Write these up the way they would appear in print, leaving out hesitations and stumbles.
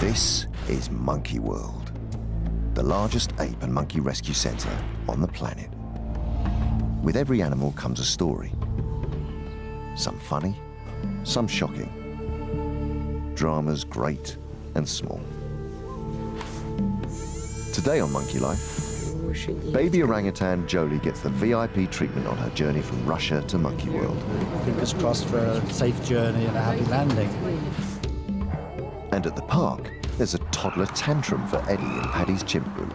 This is Monkey World, the largest ape and monkey rescue centre on the planet. With every animal comes a story. Some funny, some shocking. Dramas great and small. Today on Monkey Life, baby orangutan Jolie gets the VIP treatment on her journey from Russia to Monkey World. Fingers crossed for a safe journey and a happy landing. And at the park, there's a toddler tantrum for Eddi in Paddy's chimp group.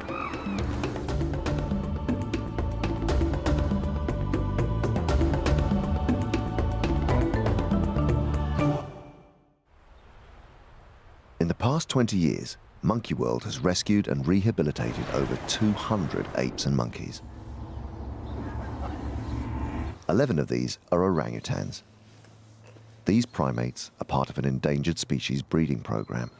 In the past 20 years, Monkey World has rescued and rehabilitated over 200 apes and monkeys. 11 of these are orangutans. These primates are part of an endangered species breeding program.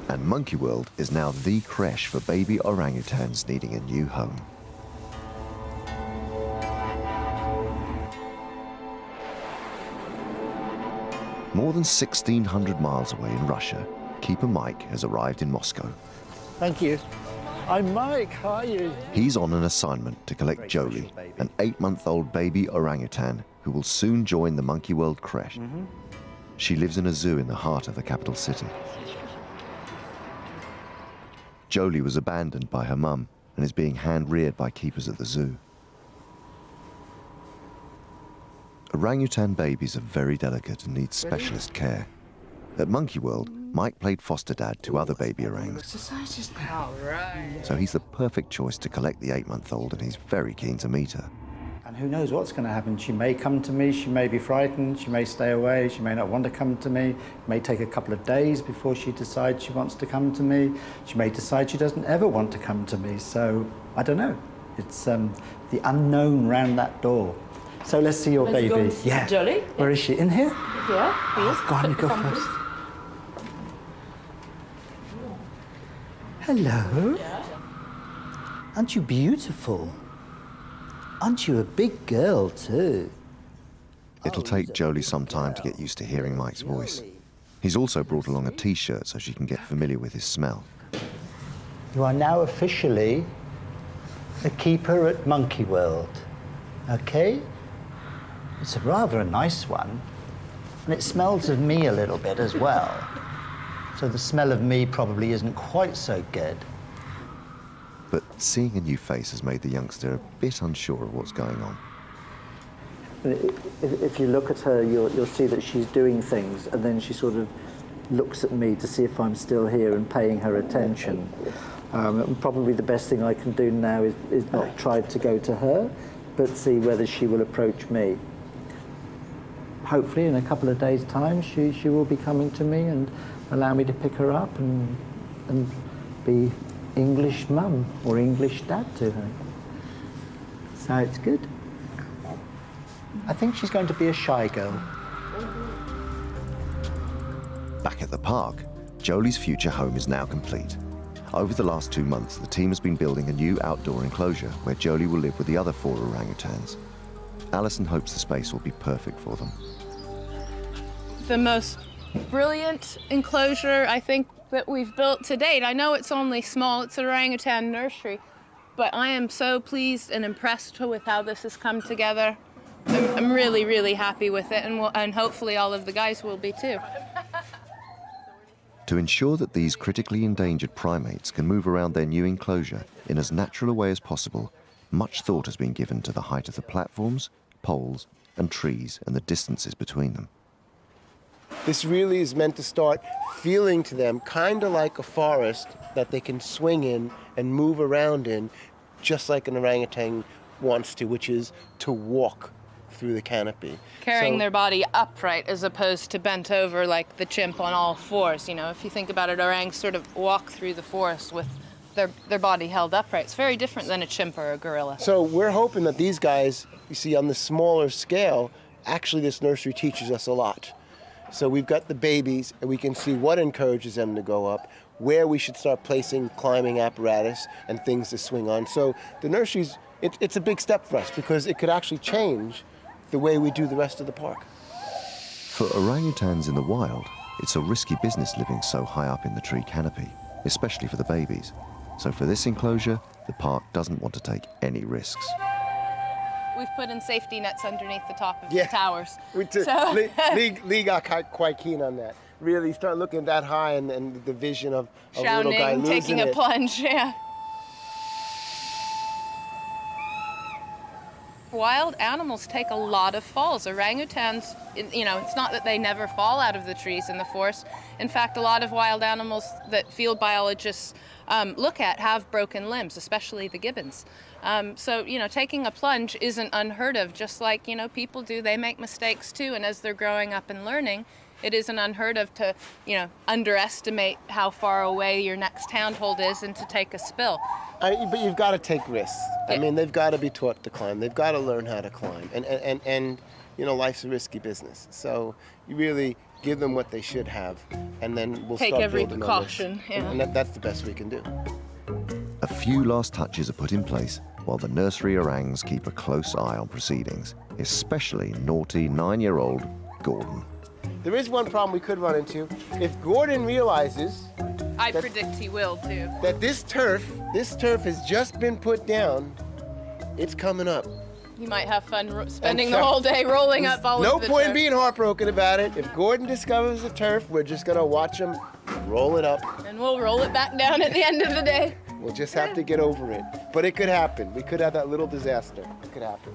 And Monkey World is now the creche for baby orangutans needing a new home. More than 1,600 miles away in Russia, Keeper Mike has arrived in Moscow. Thank you. I'm Mike, how are you? He's on an assignment to collect Jolie, an 8-month-old baby orangutan who will soon join the Monkey World creche. She lives in a zoo in the heart of the capital city. Jolie was abandoned by her mum and is being hand-reared by keepers at the zoo. Orangutan babies are very delicate and need specialist care. At Monkey World, Mike played foster dad to other baby orangs. So he's the perfect choice to collect the 8-month-old, and he's very keen to meet her. And who knows what's going to happen. She may come to me, she may be frightened, she may stay away, she may not want to come to me. It may take a couple of days before she decides she wants to come to me. She may decide she doesn't ever want to come to me. So, I don't know. It's the unknown round that door. So let's see your baby. Go yeah. Jolie? Where is she? In here? Yeah, he is. Go on, you go first. Hello. Yeah. Aren't you beautiful? Aren't you a big girl, too? It'll take Jolie some time to get used to hearing Mike's voice. He's also brought along a T-shirt so she can get familiar with his smell. You are now officially a keeper at Monkey World, okay? It's rather a nice one, and it smells of me a little bit as well. So the smell of me probably isn't quite so good. But seeing a new face has made the youngster a bit unsure of what's going on. If you look at her, you'll see that she's doing things, and then she sort of looks at me to see if I'm still here and paying her attention. And probably the best thing I can do now is not try to go to her, but see whether she will approach me. Hopefully in a couple of days' time, she will be coming to me and allow me to pick her up and be English mum or English dad to her. So it's good. I think she's going to be a shy girl. Back at the park, Jolie's future home is now complete. Over the last 2 months, the team has been building a new outdoor enclosure where Jolie will live with the other 4 orangutans. Alison hopes the space will be perfect for them. The most brilliant enclosure, I think, that we've built to date. I know it's only small, it's an orangutan nursery, but I am so pleased and impressed with how this has come together. I'm really, really happy with it, and hopefully all of the guys will be too. To ensure that these critically endangered primates can move around their new enclosure in as natural a way as possible, much thought has been given to the height of the platforms, poles, and trees and the distances between them. This really is meant to start feeling to them kind of like a forest that they can swing in and move around in, just like an orangutan wants to, which is to walk through the canopy. Carrying their body upright as opposed to bent over like the chimp on all fours. You know, if you think about it, orangs sort of walk through the forest with their body held upright. It's very different than a chimp or a gorilla. So we're hoping that these guys, you see, on the smaller scale, actually this nursery teaches us a lot. So we've got the babies, and we can see what encourages them to go up, where we should start placing climbing apparatus and things to swing on. So the nursery's, it's a big step for us because it could actually change the way we do the rest of the park. For orangutans in the wild, it's a risky business living so high up in the tree canopy, especially for the babies. So for this enclosure, the park doesn't want to take any risks. We've put in safety nets underneath the top of the towers. Lee got quite keen on that. Really start looking that high and the vision of a little guy Hsiao-Ning losing taking it. a plunge, yeah. Wild animals take a lot of falls. Orangutans, it's not that they never fall out of the trees in the forest. In fact, a lot of wild animals that field biologists look at have broken limbs, especially the gibbons. So, taking a plunge isn't unheard of, just like, people do. They make mistakes too, and as they're growing up and learning, it isn't unheard of to, underestimate how far away your next handhold is and to take a spill. But you've got to take risks. I mean, they've got to be taught to climb. They've got to learn how to climb. And life's a risky business. So you really give them what they should have, and then we'll take start every building precaution. on this. Yeah. And that's the best we can do. A few last touches are put in place while the nursery orangs keep a close eye on proceedings, especially naughty 9-year-old Gordon. There is one problem we could run into. If Gordon realizes I predict he will too. that this turf has just been put down, it's coming up. You might have fun spending the whole day rolling up all No of the point in turf. being heartbroken about it. If Gordon discovers the turf, we're just gonna watch him roll it up. And we'll roll it back down at the end of the day. We'll just have to get over it. But it could happen. We could have that little disaster. It could happen.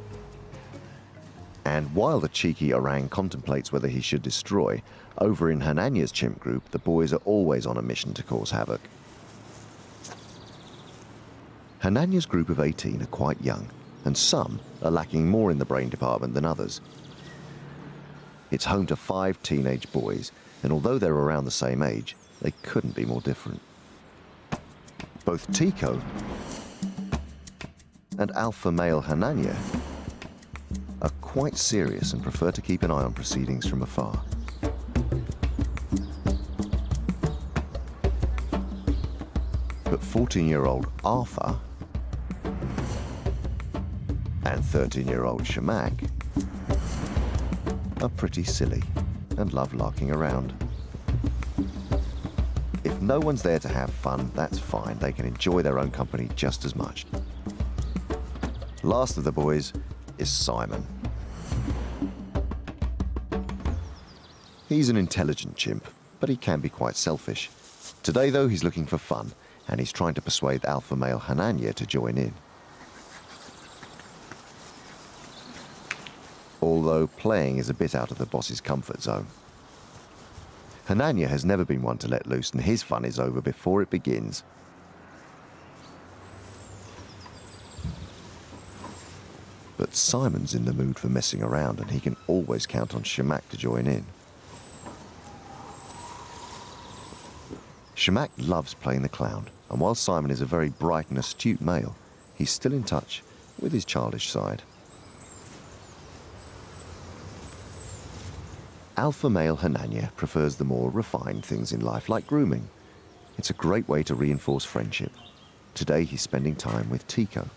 And while the cheeky orang contemplates whether he should destroy, over in Hananya's chimp group, the boys are always on a mission to cause havoc. Hananya's group of 18 are quite young, and some are lacking more in the brain department than others. It's home to 5 teenage boys, and although they're around the same age, they couldn't be more different. Both Tico and alpha male Hananya are quite serious and prefer to keep an eye on proceedings from afar. But 14-year-old Arthur and 13-year-old Shamak are pretty silly and love larking around. If no one's there to have fun, that's fine. They can enjoy their own company just as much. Last of the boys is Simon. He's an intelligent chimp, but he can be quite selfish. Today, though, he's looking for fun, and he's trying to persuade alpha male Hananya to join in. Although playing is a bit out of the boss's comfort zone. Hananya has never been one to let loose, and his fun is over before it begins. But Simon's in the mood for messing around, and he can always count on Shamak to join in. Shamak loves playing the clown, and while Simon is a very bright and astute male, he's still in touch with his childish side. Alpha male Hananya prefers the more refined things in life, like grooming. It's a great way to reinforce friendship. Today he's spending time with Tico.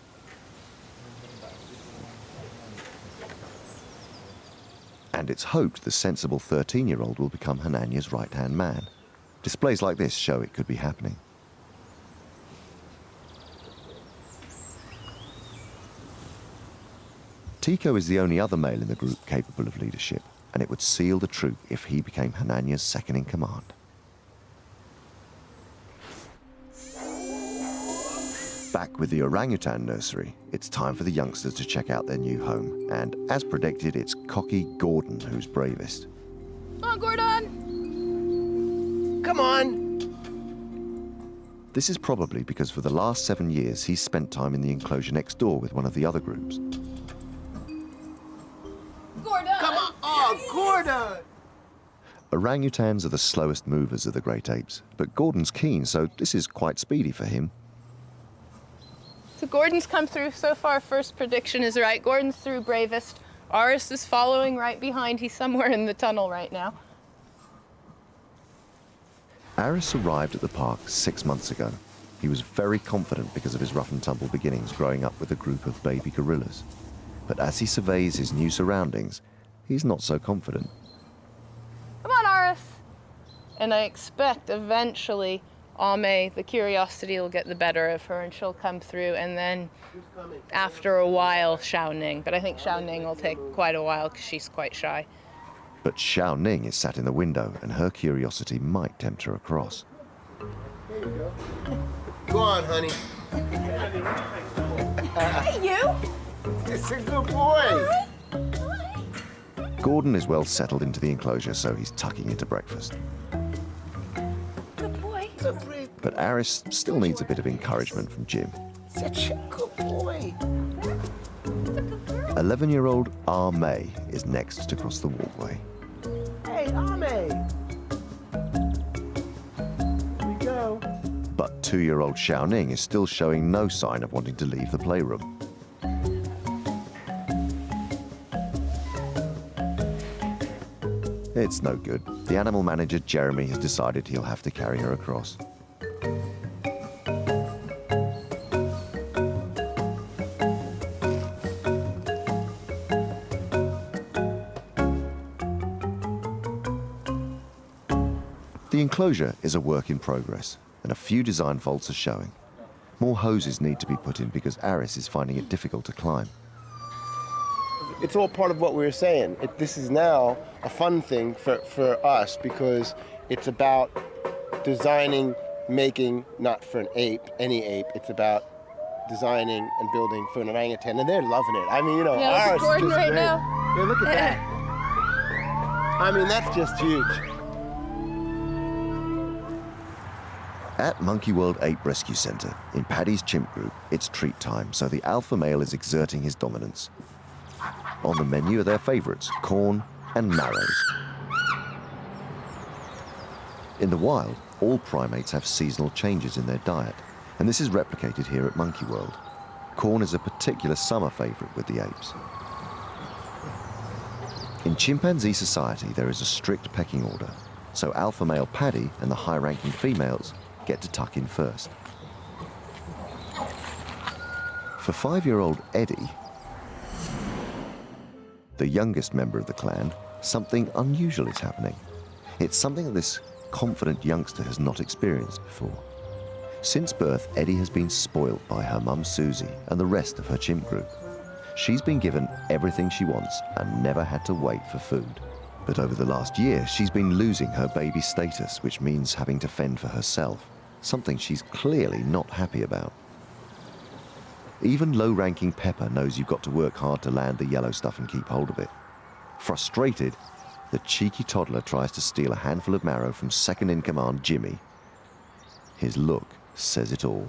And it's hoped the sensible 13-year-old will become Hananya's right-hand man. Displays like this show it could be happening. Tico is the only other male in the group capable of leadership, and it would seal the troop if he became Hananya's second-in-command. Back with the orangutan nursery, it's time for the youngsters to check out their new home, and as predicted, it's cocky Gordon who's bravest. Come on, Gordon! Come on! This is probably because for the last 7 years he's spent time in the enclosure next door with one of the other groups. Gordon! Come on! Oh, Gordon! Orangutans are the slowest movers of the great apes, but Gordon's keen, so this is quite speedy for him. So Gordon's come through so far. First prediction is right. Gordon's through bravest. Aris is following right behind. He's somewhere in the tunnel right now. Aris arrived at the park 6 months ago. He was very confident because of his rough and tumble beginnings growing up with a group of baby gorillas. But as he surveys his new surroundings, he's not so confident. And I expect eventually Ame, the curiosity will get the better of her and she'll come through, and then after a while Hsiao-Ning. But I think Hsiao-Ning will take quite a while because she's quite shy. But Hsiao-Ning is sat in the window and her curiosity might tempt her across. There you go. Go on, honey. Hey, you! It's a good boy. Gordon is well settled into the enclosure, so he's tucking into breakfast. Good boy. But Aris still needs a bit of encouragement from Jim. Such a good boy. 11-year-old Ame is next to cross the walkway. Hey, Ame. Here we go. But 2-year-old Hsiao-Ning is still showing no sign of wanting to leave the playroom. It's no good. The animal manager, Jeremy, has decided he'll have to carry her across. The enclosure is a work in progress, and a few design faults are showing. More hoses need to be put in because Aris is finding it difficult to climb. It's all part of what we were saying. This is now a fun thing for us because it's about designing, making, not for an ape, any ape. It's about designing and building for an orangutan, and they're loving it. I mean, you know, Yeah, look at ours is Gordon just right great. now. Yeah, look at that. I mean, that's just huge. At Monkey World Ape Rescue Centre, in Paddy's chimp group, it's treat time, so the alpha male is exerting his dominance. On the menu are their favourites, corn and marrows. In the wild, all primates have seasonal changes in their diet, and this is replicated here at Monkey World. Corn is a particular summer favourite with the apes. In chimpanzee society, there is a strict pecking order, so alpha male Paddy and the high-ranking females get to tuck in first. For 5-year-old Eddi, the youngest member of the clan, something unusual is happening. It's something that this confident youngster has not experienced before. Since birth, Eddi has been spoilt by her mum Susie and the rest of her chimp group. She's been given everything she wants and never had to wait for food. But over the last year, she's been losing her baby status, which means having to fend for herself, something she's clearly not happy about. Even low-ranking Pepper knows you've got to work hard to land the yellow stuff and keep hold of it. Frustrated, the cheeky toddler tries to steal a handful of marrow from second-in-command Jimmy. His look says it all.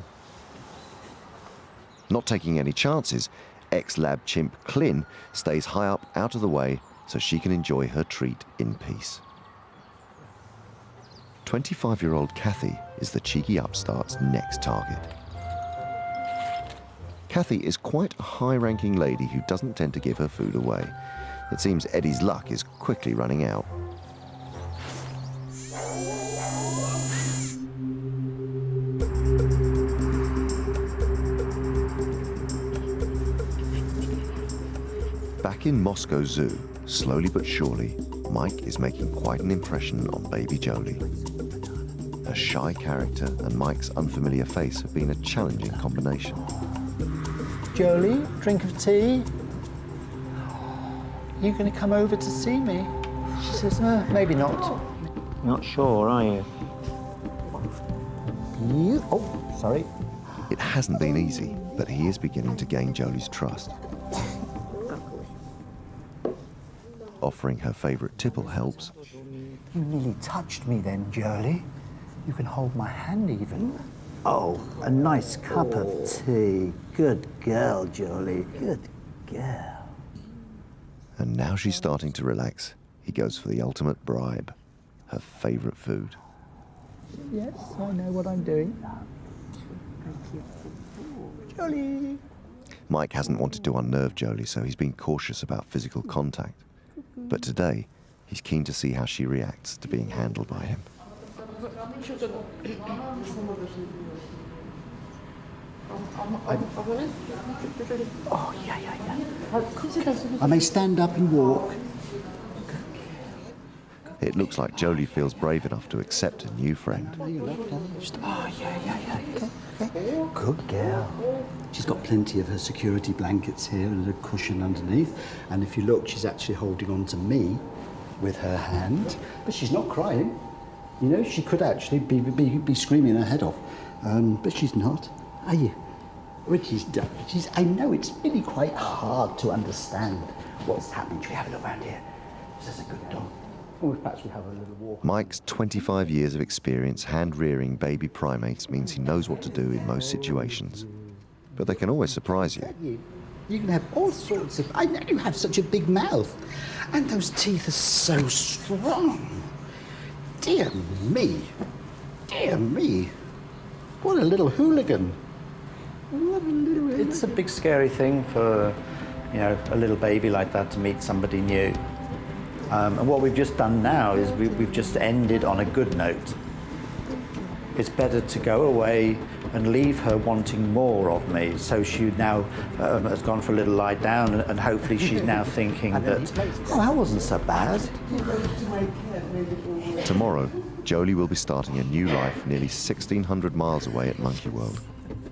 Not taking any chances, ex-lab chimp Clin stays high up out of the way so she can enjoy her treat in peace. 25-year-old Kathy is the cheeky upstart's next target. Kathy is quite a high-ranking lady who doesn't tend to give her food away. It seems Eddi's luck is quickly running out. Back in Moscow Zoo, slowly but surely, Mike is making quite an impression on baby Jolie. Her shy character and Mike's unfamiliar face have been a challenging combination. Jolie, drink of tea? You going to come over to see me? She says, maybe not. Not sure, are you? Oh, sorry. It hasn't been easy, but he is beginning to gain Jolie's trust. Offering her favourite tipple helps. You nearly touched me then, Jolie. You can hold my hand even. Oh, a nice cup of tea. Good girl, Jolie. Good girl. And now she's starting to relax. He goes for the ultimate bribe, her favourite food. Yes, I know what I'm doing. Jolie. Mike hasn't wanted to unnerve Jolie, so he's been cautious about physical contact. But today, he's keen to see how she reacts to being handled by him. Oh, yeah. I may stand up and walk. It looks like Jolie feels brave enough to accept a new friend. Oh, yeah. Okay. Good girl. She's got plenty of her security blankets here and a cushion underneath. And if you look, she's actually holding on to me with her hand. But she's not crying. You know, she could actually be screaming her head off. But she's not. Are you? I know it's really quite hard to understand what's happening. Should we have a look around here? This is a good dog. Or perhaps we have a little walk. Mike's 25 years of experience hand-rearing baby primates means he knows what to do in most situations. But they can always surprise you. You can have all sorts of... I know you have such a big mouth. And those teeth are so strong. Dear me. Dear me. What a little hooligan. It's a big scary thing for, you know, a little baby like that to meet somebody new. And what we've just done now is we've just ended on a good note. It's better to go away and leave her wanting more of me. So she now has gone for a little lie down, and hopefully she's now thinking that, oh, that wasn't so bad. Tomorrow, Jolie will be starting a new life nearly 1,600 miles away at Monkey World.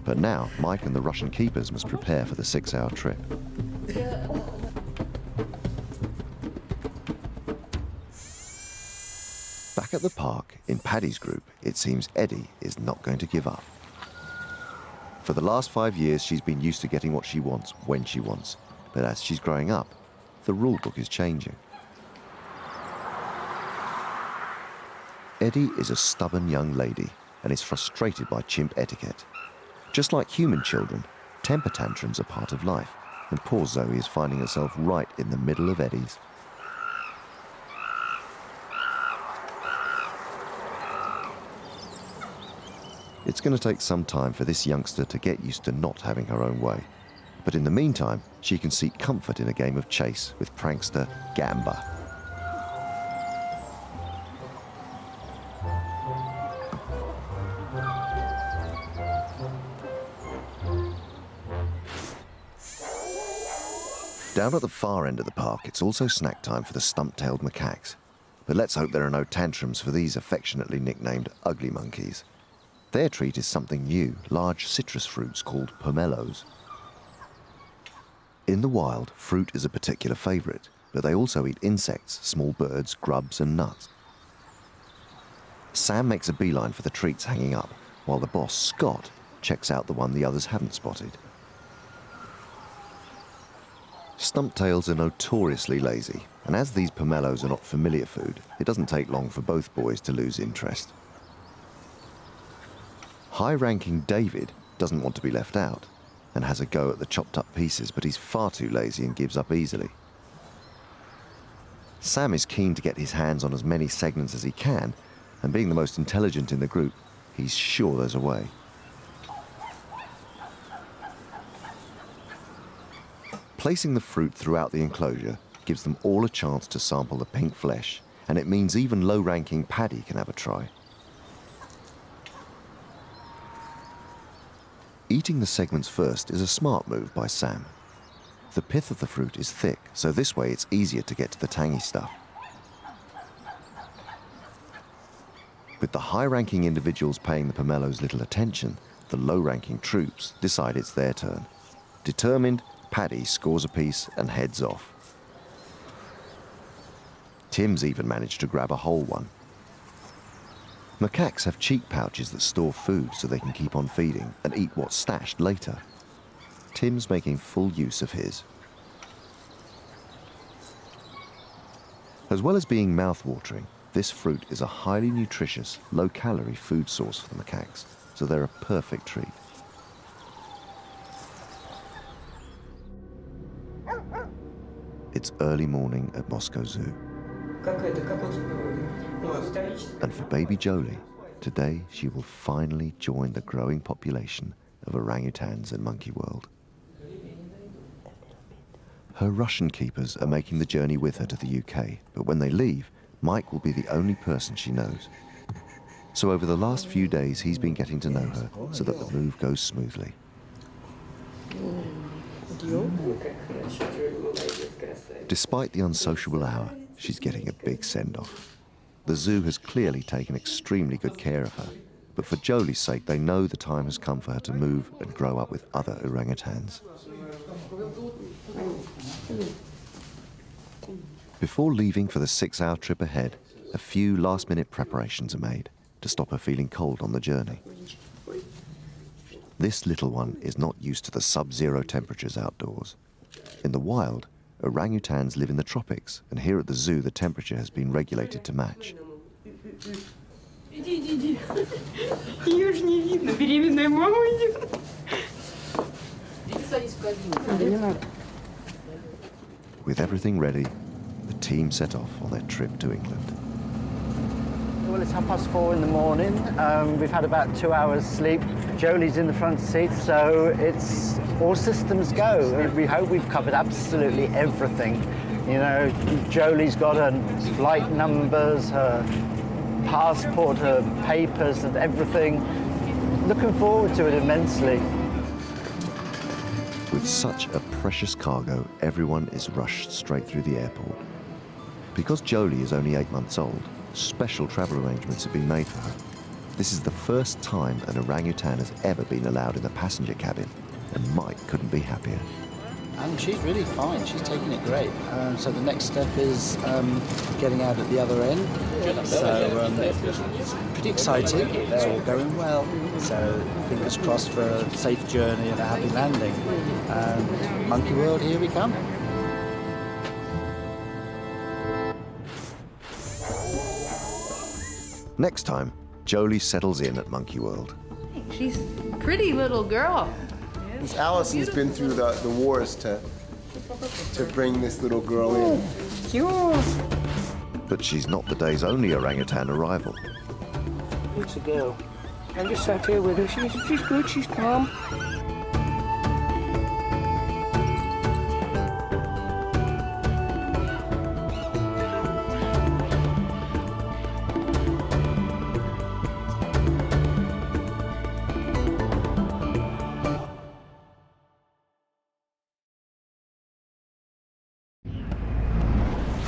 But now, Mike and the Russian keepers must prepare for the 6-hour trip. Back at the park, in Paddy's group, it seems Eddi is not going to give up. For the last 5 years, she's been used to getting what she wants when she wants. But as she's growing up, the rule book is changing. Eddi is a stubborn young lady and is frustrated by chimp etiquette. Just like human children, temper tantrums are part of life, and poor Zoe is finding herself right in the middle of Eddi's. It's going to take some time for this youngster to get used to not having her own way. But in the meantime, she can seek comfort in a game of chase with prankster Gamba. Down at the far end of the park, it's also snack time for the stump-tailed macaques. But let's hope there are no tantrums for these affectionately nicknamed ugly monkeys. Their treat is something new, large citrus fruits called pomelos. In the wild, fruit is a particular favourite, but they also eat insects, small birds, grubs and nuts. Sam makes a beeline for the treats hanging up, while the boss, Scott, checks out the one the others haven't spotted. Stumptails are notoriously lazy, and as these pomelos are not familiar food, it doesn't take long for both boys to lose interest. High-ranking David doesn't want to be left out, and has a go at the chopped-up pieces, but he's far too lazy and gives up easily. Sam is keen to get his hands on as many segments as he can, and being the most intelligent in the group, he's sure there's a way. Placing the fruit throughout the enclosure gives them all a chance to sample the pink flesh, and it means even low-ranking Paddy can have a try. Eating the segments first is a smart move by Sam. The pith of the fruit is thick, so this way it's easier to get to the tangy stuff. With the high-ranking individuals paying the pomelos little attention, the low-ranking troops decide it's their turn. Determined, Paddy scores a piece and heads off. Tim's even managed to grab a whole one. Macaques have cheek pouches that store food so they can keep on feeding and eat what's stashed later. Tim's making full use of his. As well as being mouth-watering, this fruit is a highly nutritious, low-calorie food source for the macaques, so they're a perfect treat. It's early morning at Moscow Zoo. And for baby Jolie, today she will finally join the growing population of orangutans in Monkey World. Her Russian keepers are making the journey with her to the UK, but when they leave, Mike will be the only person she knows. So over the last few days, he's been getting to know her so that the move goes smoothly. Despite the unsociable hour, she's getting a big send-off. The zoo has clearly taken extremely good care of her, but for Jolie's sake, they know the time has come for her to move and grow up with other orangutans. Before leaving for the 6-hour trip ahead, a few last-minute preparations are made to stop her feeling cold on the journey. This little one is not used to the sub-zero temperatures outdoors. In the wild, orangutans live in the tropics, and here at the zoo the temperature has been regulated to match. With everything ready, the team set off on their trip to England. Well, it's 4:30 in the morning. We've had about 2 hours sleep. Jolie's in the front seat, so it's all systems go. We hope we've covered absolutely everything. You know, Jolie's got her flight numbers, her passport, her papers and everything. Looking forward to it immensely. With such a precious cargo, everyone is rushed straight through the airport. Because Jolie is only 8 months old, special travel arrangements have been made for her. This is the first time an orangutan has ever been allowed in the passenger cabin, and Mike couldn't be happier. And she's really fine. She's taking it great. So the next step is getting out at the other end. So it's pretty exciting. It's all going well. So fingers crossed for a safe journey and a happy landing. Monkey World, here we come. Next time, Jolie settles in at Monkey World. She's a pretty little girl. Allison's been through the wars to bring this little girl in. But she's not the day's only orangutan arrival. It's a girl. I just sat here with her. She's good, she's calm.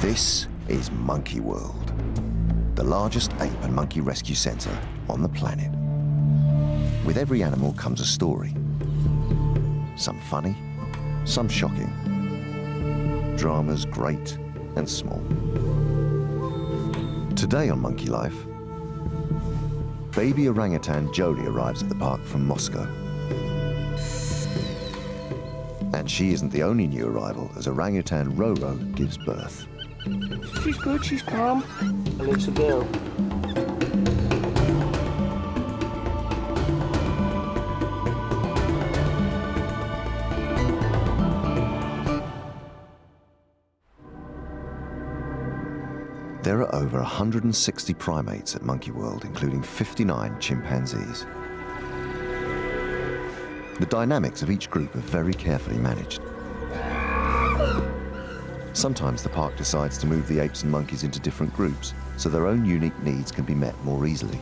This is Monkey World, the largest ape and monkey rescue centre on the planet. With every animal comes a story. Some funny, some shocking. Dramas great and small. Today on Monkey Life, baby orangutan Jolie arrives at the park from Moscow. And she isn't the only new arrival, as orangutan Roro gives birth. She's good, she's calm. And it's a girl. There are over 160 primates at Monkey World, including 59 chimpanzees. The dynamics of each group are very carefully managed. Sometimes the park decides to move the apes and monkeys into different groups, so their own unique needs can be met more easily.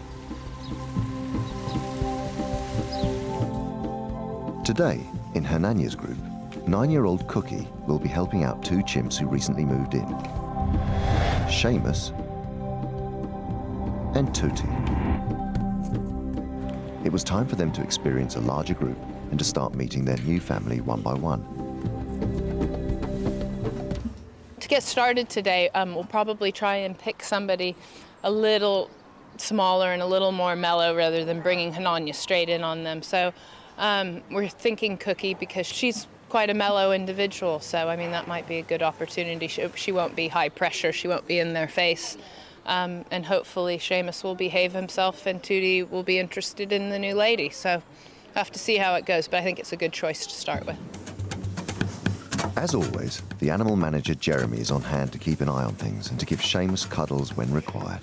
Today, in Hernanya's group, 9-year-old Cookie will be helping out 2 chimps who recently moved in. Seamus and Tootie. It was time for them to experience a larger group and to start meeting their new family one by one. To get started today, we'll probably try and pick somebody a little smaller and a little more mellow rather than bringing Hananya straight in on them. So we're thinking Cookie because she's quite a mellow individual. So, I mean, that might be a good opportunity. She won't be high pressure. She won't be in their face. And hopefully Seamus will behave himself and Tootie will be interested in the new lady. So we'll have to see how it goes, but I think it's a good choice to start with. As always, the animal manager Jeremy is on hand to keep an eye on things and to give Seamus cuddles when required.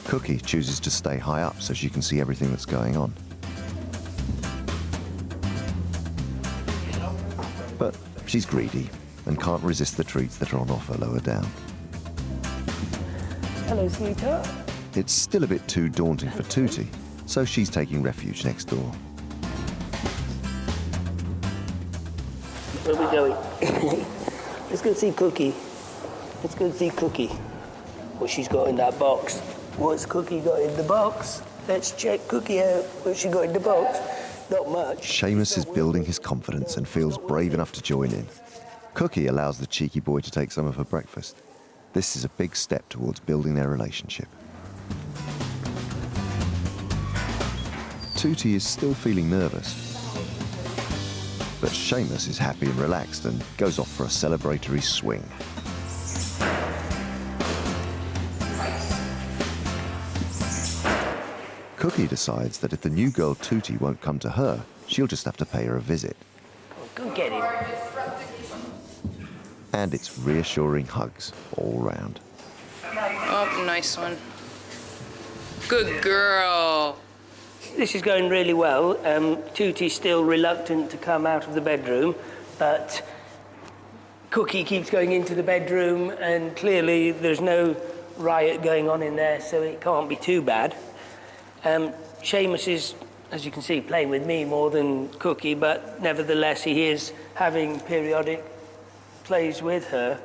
Cookie chooses to stay high up so she can see everything that's going on. But she's greedy and can't resist the treats that are on offer lower down. Hello, sweetheart. It's still a bit too daunting for Tootie, so she's taking refuge next door. Where are we going? Let's go see Cookie. Let's go see Cookie. What she's got in that box. What's Cookie got in the box? Let's check Cookie out. What she got in the box? Not much. Seamus is building his confidence and feels brave enough to join in. Cookie allows the cheeky boy to take some of her breakfast. This is a big step towards building their relationship. Tootie is still feeling nervous, but Seamus is happy and relaxed and goes off for a celebratory swing. Cookie decides that if the new girl Tootie won't come to her, she'll just have to pay her a visit. Go get him. And it's reassuring hugs all round. Oh, nice one. Good girl. This is going really well. Tootie's still reluctant to come out of the bedroom, but Cookie keeps going into the bedroom, and clearly there's no riot going on in there, so it can't be too bad. Seamus is, as you can see, playing with me more than Cookie, but nevertheless he is having periodic plays with her.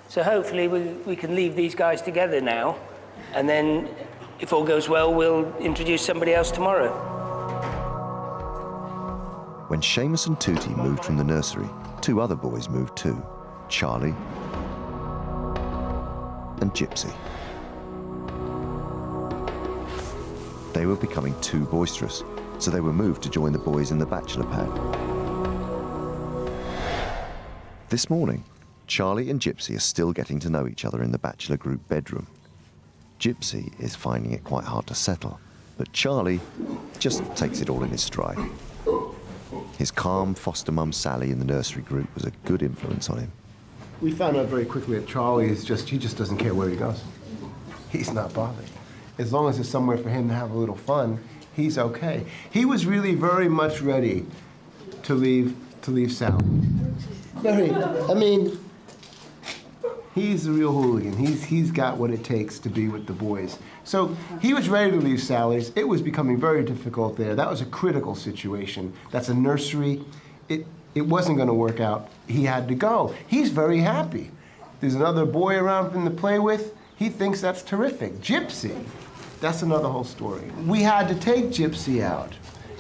So hopefully we can leave these guys together now, and then if all goes well, we'll introduce somebody else tomorrow. When Seamus and Tootie moved from the nursery, two other boys moved too, Charlie and Gypsy. They were becoming too boisterous, so they were moved to join the boys in the bachelor pad. This morning, Charlie and Gypsy are still getting to know each other in the bachelor group bedroom. Gypsy is finding it quite hard to settle, but Charlie just takes it all in his stride. His calm foster mum Sally in the nursery group was a good influence on him. We found out very quickly that Charlie is he just doesn't care where he goes. He's not bothered. As long as there's somewhere for him to have a little fun, he's okay. He was really very much ready to leave Sal. He's the real hooligan. He's got what it takes to be with the boys. So he was ready to leave Sally's. It was becoming very difficult there. That was a critical situation. That's a nursery. It wasn't going to work out. He had to go. He's very happy. There's another boy around for him to play with. He thinks that's terrific. Gypsy, that's another whole story. We had to take Gypsy out.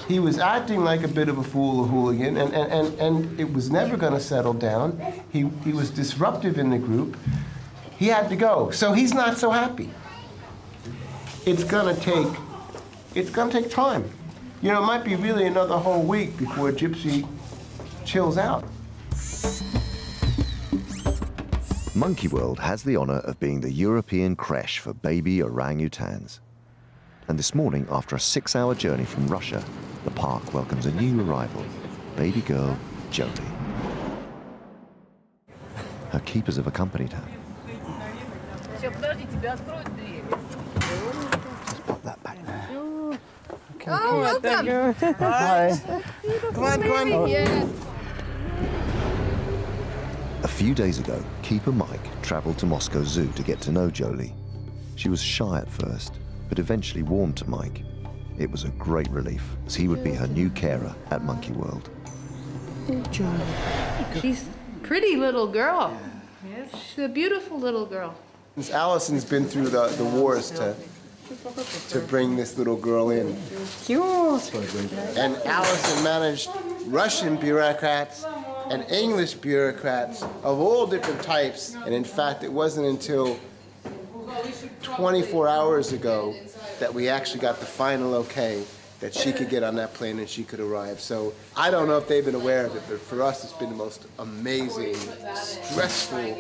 He was acting like a bit of a fool, a hooligan, and it was never going to settle down. He was disruptive in the group. He had to go, so he's not so happy. It's going to take time. You know, it might be really another whole week before Gypsy chills out. Monkey World has the honour of being the European creche for baby orangutans. And this morning, after a 6-hour journey from Russia, the park welcomes a new arrival, baby girl Jolie. Her keepers have accompanied her. Just pop that back there. Okay. Oh, welcome. Hi. Come on. Yeah. A few days ago, keeper Mike travelled to Moscow Zoo to get to know Jolie. She was shy at first, but eventually warmed to Mike. It was a great relief, as he would be her new carer at Monkey World. Jolie. She's a pretty little girl. Yes. She's a beautiful little girl. Allison's been through the wars to bring this little girl in. Cute. And Allison managed Russian bureaucrats and English bureaucrats of all different types. And in fact, it wasn't until 24 hours ago that we actually got the final okay that she could get on that plane and she could arrive. So I don't know if they've been aware of it, but for us it's been the most amazing, stressful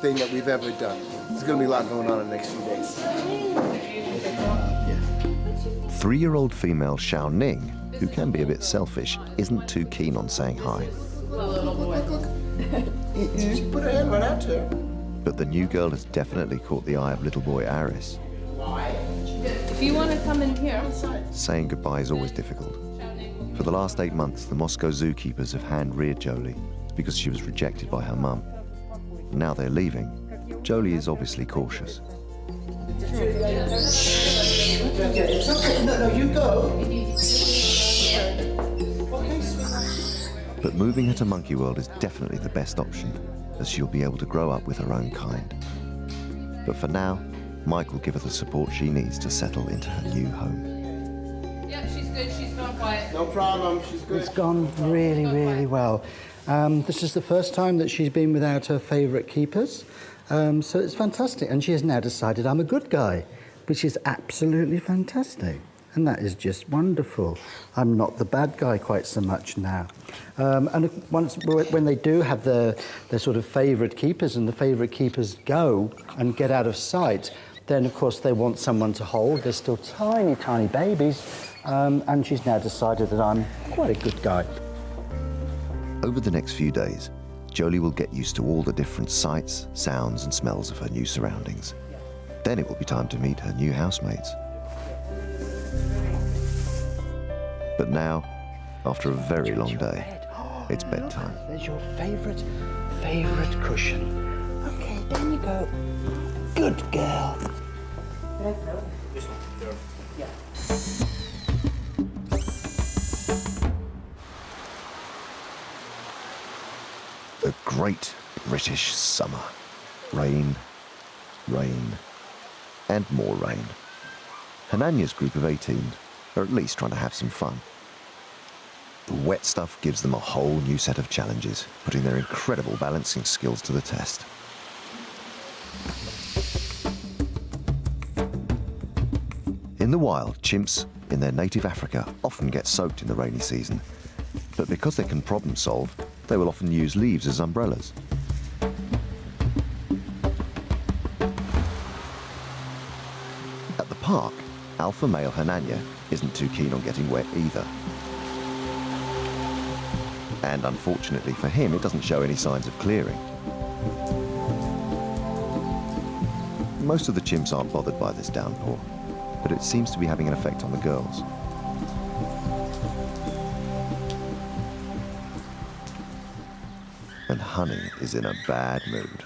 thing that we've ever done. There's gonna be a lot going on in the next few days. 3-year-old female Hsiao-Ning, who can be a bit selfish, isn't too keen on saying hi. She put her hand right out to her. But the new girl has definitely caught the eye of little boy Aris. If you want to come in here. Saying goodbye is always difficult. For the last 8 months, the Moscow zookeepers have hand-reared Jolie because she was rejected by her mum. Now they're leaving. Jolie is obviously cautious. It's okay. No, you go. But moving her to Monkey World is definitely the best option. as she'll be able to grow up with her own kind. But for now, Mike will give her the support she needs to settle into her new home. Yeah, she's good. She's gone quiet. No problem, she's good. It's gone really, really well. This is the first time that she's been without her favourite keepers, so it's fantastic. And she has now decided I'm a good guy, which is absolutely fantastic. And that is just wonderful. I'm not the bad guy quite so much now. And when they do have their sort of favourite keepers and the favourite keepers go and get out of sight, then of course they want someone to hold. They're still tiny, tiny babies. And she's now decided that I'm quite a good guy. Over the next few days, Jolie will get used to all the different sights, sounds and smells of her new surroundings. Then it will be time to meet her new housemates. But now, after a very long day, it's bedtime. There's your favourite cushion. Okay, down you go. Good girl. A great British summer. Rain, rain, and more rain. Hananya's group of 18 are at least trying to have some fun. The wet stuff gives them a whole new set of challenges, putting their incredible balancing skills to the test. In the wild, chimps in their native Africa often get soaked in the rainy season, but because they can problem solve, they will often use leaves as umbrellas. At the park, alpha male Hananya isn't too keen on getting wet either. And unfortunately for him, it doesn't show any signs of clearing. Most of the chimps aren't bothered by this downpour, but it seems to be having an effect on the girls. And Honey is in a bad mood.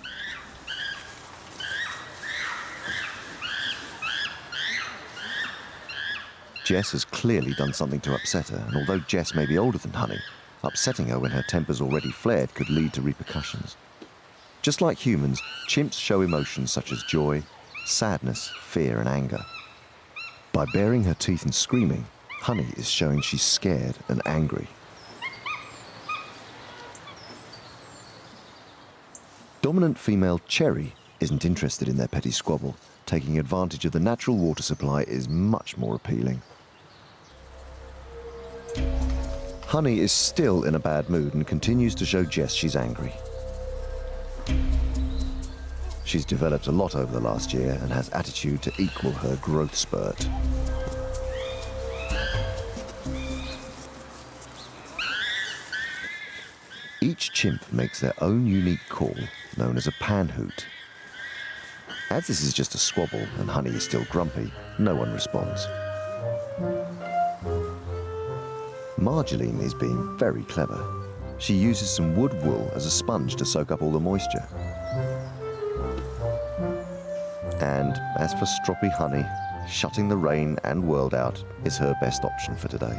Jess has clearly done something to upset her, and although Jess may be older than Honey, upsetting her when her temper's already flared could lead to repercussions. Just like humans, chimps show emotions such as joy, sadness, fear and anger. By baring her teeth and screaming, Honey is showing she's scared and angry. Dominant female Cherry isn't interested in their petty squabble. Taking advantage of the natural water supply is much more appealing. Honey is still in a bad mood and continues to show Jess she's angry. She's developed a lot over the last year and has attitude to equal her growth spurt. Each chimp makes their own unique call, known as a panhoot. As this is just a squabble and Honey is still grumpy, no one responds. Marjoline is being very clever. She uses some wood wool as a sponge to soak up all the moisture. And as for stroppy Honey, shutting the rain and world out is her best option for today.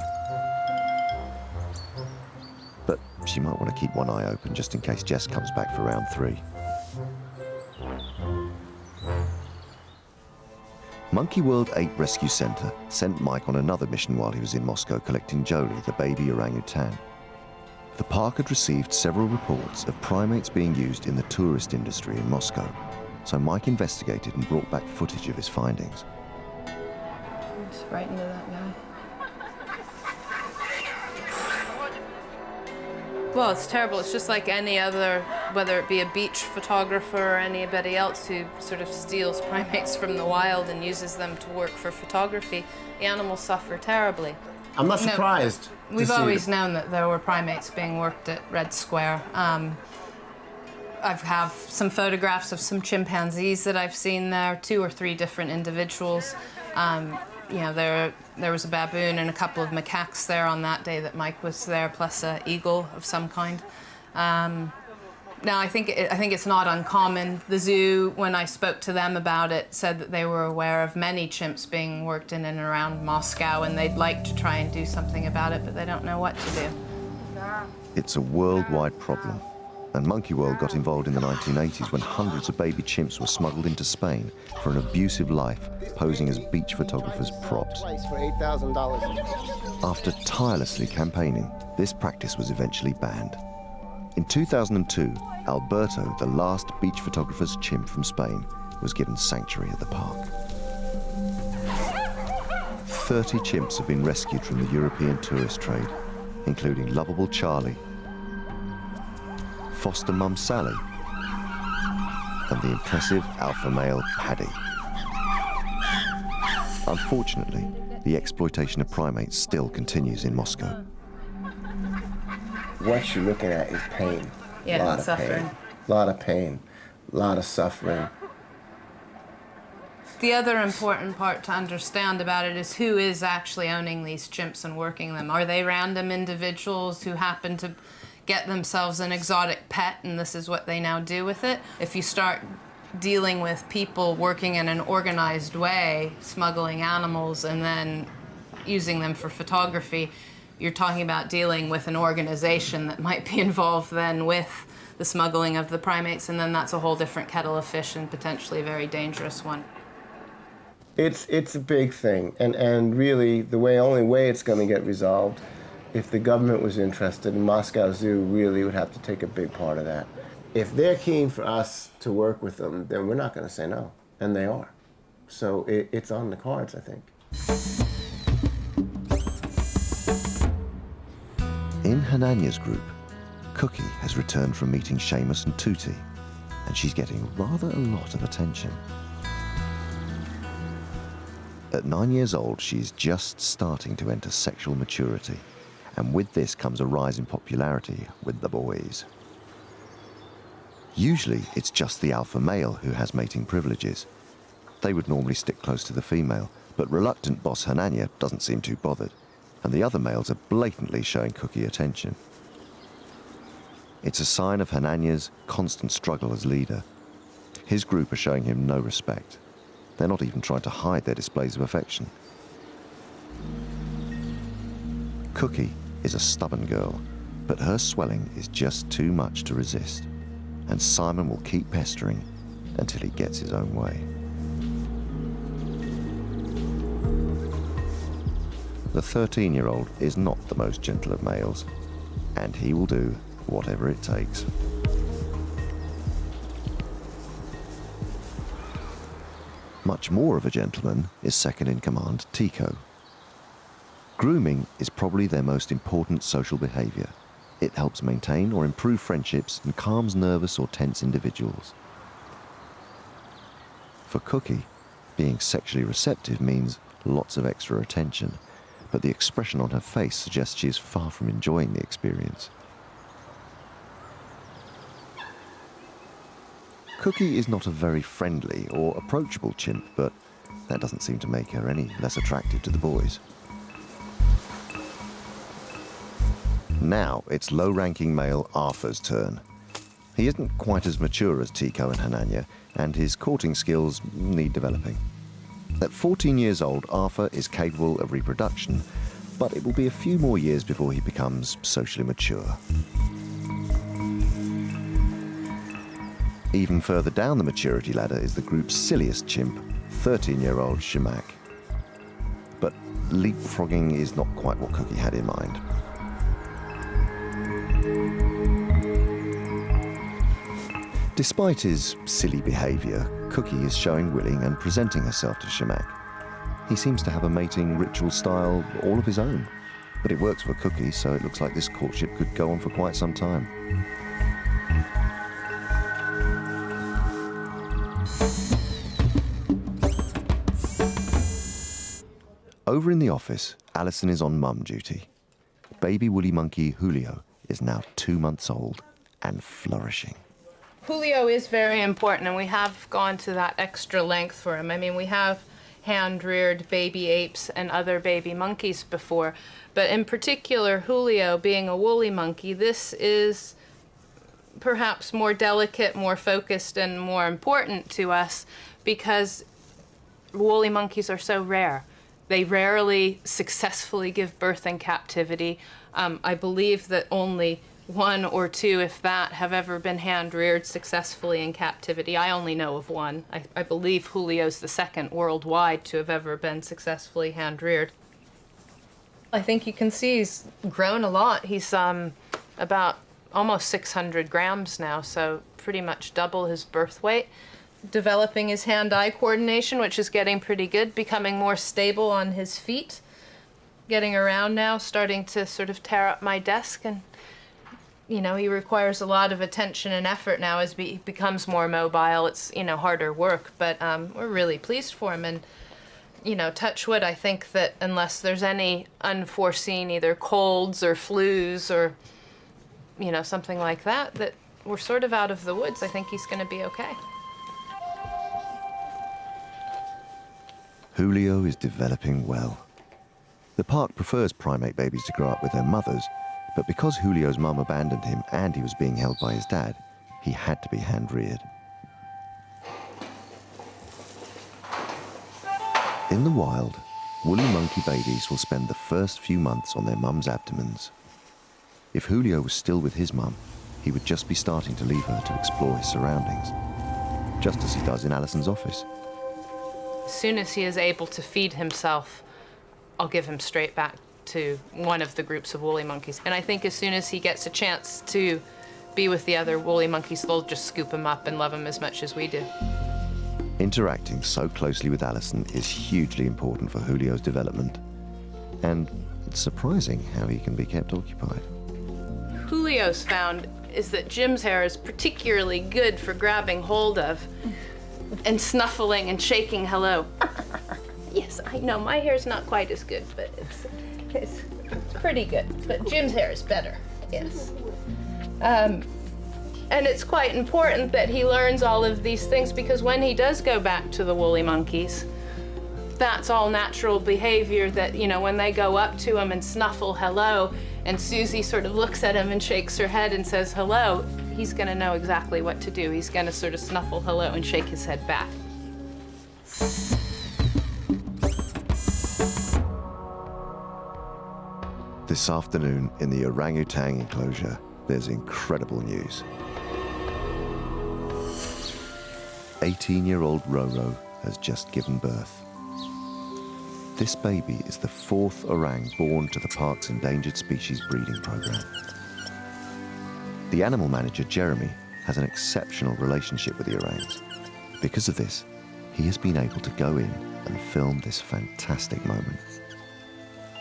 But she might want to keep one eye open just in case Jess comes back for round 3. Monkey World 8 Rescue Centre sent Mike on another mission while he was in Moscow collecting Jolie, the baby orangutan. The park had received several reports of primates being used in the tourist industry in Moscow, so Mike investigated and brought back footage of his findings. Just right into that guy. Well, it's terrible. It's just like any other, whether it be a beach photographer or anybody else who sort of steals primates from the wild and uses them to work for photography. The animals suffer terribly. I'm not surprised. We've always known that there were primates being worked at Red Square. I have some photographs of some chimpanzees that I've seen there, 2 or 3 different individuals. You know, there was a baboon and a couple of macaques there on that day that Mike was there, plus an eagle of some kind. Now, I think it's not uncommon. The zoo, when I spoke to them about it, said that they were aware of many chimps being worked in and around Moscow, and they'd like to try and do something about it, but they don't know what to do. It's a worldwide problem, and Monkey World got involved in the 1980s when hundreds of baby chimps were smuggled into Spain for an abusive life, posing as beach photographers' props. For $8,000. After tirelessly campaigning, this practice was eventually banned. In 2002, Alberto, the last beach photographer's chimp from Spain, was given sanctuary at the park. 30 chimps have been rescued from the European tourist trade, including lovable Charlie, foster mum Sally, and the impressive alpha male Paddy. Unfortunately, the exploitation of primates still continues in Moscow. What you're looking at is pain. Yeah, a lot of suffering. pain. A lot of pain. A lot of suffering. The other important part to understand about it is who is actually owning these chimps and working them. Are they random individuals who happen to get themselves an exotic pet and this is what they now do with it? If you start dealing with people working in an organized way, smuggling animals and then using them for photography, you're talking about dealing with an organization that might be involved then with the smuggling of the primates, and then that's a whole different kettle of fish and potentially a very dangerous one. It's a big thing, and really the only way it's going to get resolved, if the government was interested, and Moscow Zoo really would have to take a big part of that. If they're keen for us to work with them, then we're not going to say no, and they are. So it's on the cards, I think. In Hananya's group, Cookie has returned from meeting Seamus and Tutti, and she's getting rather a lot of attention. At 9 years old, she's just starting to enter sexual maturity, and with this comes a rise in popularity with the boys. Usually, it's just the alpha male who has mating privileges. They would normally stick close to the female, but reluctant boss Hananya doesn't seem too bothered, and the other males are blatantly showing Cookie attention. It's a sign of Hananya's constant struggle as leader. His group are showing him no respect. They're not even trying to hide their displays of affection. Cookie is a stubborn girl, but her swelling is just too much to resist, and Simon will keep pestering until he gets his own way. The 13-year-old is not the most gentle of males, and he will do whatever it takes. Much more of a gentleman is second in command Tico. Grooming is probably their most important social behavior. It helps maintain or improve friendships and calms nervous or tense individuals. For Cookie, being sexually receptive means lots of extra attention, but the expression on her face suggests she is far from enjoying the experience. Cookie is not a very friendly or approachable chimp, but that doesn't seem to make her any less attractive to the boys. Now it's low-ranking male Arthur's turn. He isn't quite as mature as Tico and Hananya, and his courting skills need developing. At 14 years old, Arthur is capable of reproduction, but it will be a few more years before he becomes socially mature. Even further down the maturity ladder is the group's silliest chimp, 13-year-old Shimak. But leapfrogging is not quite what Cookie had in mind. Despite his silly behavior, Cookie is showing willing and presenting herself to Shimak. He seems to have a mating ritual style all of his own, but it works for Cookie, so it looks like this courtship could go on for quite some time. Over in the office, Alison is on mum duty. Baby woolly monkey Julio is now 2 months old and flourishing. Julio is very important, and we have gone to that extra length for him. I mean, we have hand-reared baby apes and other baby monkeys before, but in particular, Julio being a woolly monkey, this is perhaps more delicate, more focused, and more important to us because woolly monkeys are so rare. They rarely successfully give birth in captivity. I believe that only 1 or 2, if that, have ever been hand-reared successfully in captivity. I only know of one. I believe Julio's the second worldwide to have ever been successfully hand-reared. I think you can see he's grown a lot. He's about almost 600 grams now, so pretty much double his birth weight. Developing his hand-eye coordination, which is getting pretty good, becoming more stable on his feet, getting around now, starting to sort of tear up my desk, and you know, he requires a lot of attention and effort now as he becomes more mobile. It's, you know, harder work, but we're really pleased for him. And, you know, touch wood, I think that unless there's any unforeseen either colds or flus or, you know, something like that, that we're sort of out of the woods. I think he's going to be okay. Julio is developing well. The park prefers primate babies to grow up with their mothers, but because Julio's mum abandoned him and he was being held by his dad, he had to be hand-reared. In the wild, woolly monkey babies will spend the first few months on their mum's abdomens. If Julio was still with his mum, he would just be starting to leave her to explore his surroundings, just as he does in Alison's office. As soon as he is able to feed himself, I'll give him straight back to one of the groups of woolly monkeys. And I think as soon as he gets a chance to be with the other woolly monkeys, they'll just scoop him up and love him as much as we do. Interacting so closely with Alison is hugely important for Julio's development. And it's surprising how he can be kept occupied. Julio's found is that Jim's hair is particularly good for grabbing hold of and snuffling and shaking hello. Yes, I know, my hair's not quite as good, but it's pretty good. But Jim's hair is better, yes. And it's quite important that he learns all of these things, because when he does go back to the woolly monkeys, that's all natural behavior that, you know, when they go up to him and snuffle hello, and Susie sort of looks at him and shakes her head and says hello, he's gonna know exactly what to do. He's gonna sort of snuffle hello and shake his head back. This afternoon in the orangutan enclosure, there's incredible news. 18-year-old Roro has just given birth. This baby is the 4th orang born to the park's endangered species breeding program. The animal manager, Jeremy, has an exceptional relationship with the orangs. Because of this, he has been able to go in and film this fantastic moment.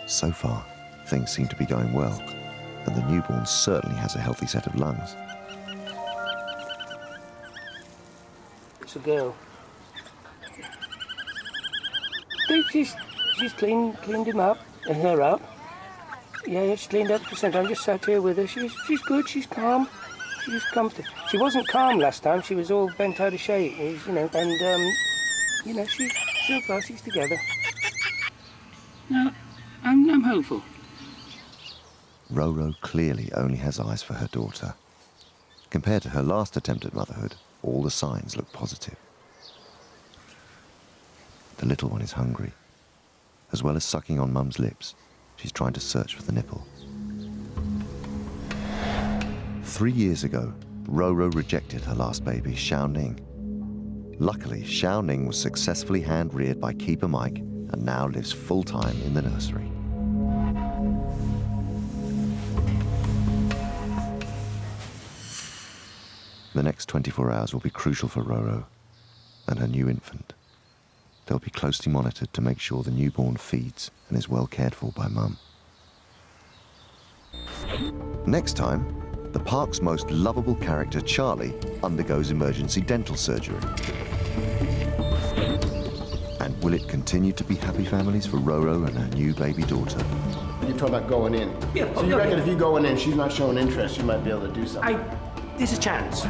So far, things seem to be going well, and the newborn certainly has a healthy set of lungs. It's a girl. She's cleaned him up and her up. Yeah, she's cleaned up for some time. Just sat here with her. She's good. She's calm. She's comfortable. She wasn't calm last time. She was all bent out of shape, you know. And you know, she's so far she's together. No, I'm hopeful. Roro clearly only has eyes for her daughter. Compared to her last attempt at motherhood, all the signs look positive. The little one is hungry. As well as sucking on Mum's lips, she's trying to search for the nipple. 3 years ago, Roro rejected her last baby, Hsiao-Ning. Luckily, Hsiao-Ning was successfully hand-reared by Keeper Mike and now lives full-time in the nursery. The next 24 hours will be crucial for Roro and her new infant. They'll be closely monitored to make sure the newborn feeds and is well cared for by Mum. Next time, the park's most lovable character, Charlie, undergoes emergency dental surgery. And will it continue to be happy families for Roro and her new baby daughter? You're talking about going in. Yeah, so you reckon if you go in and she's not showing interest, you might be able to do something? There's a chance.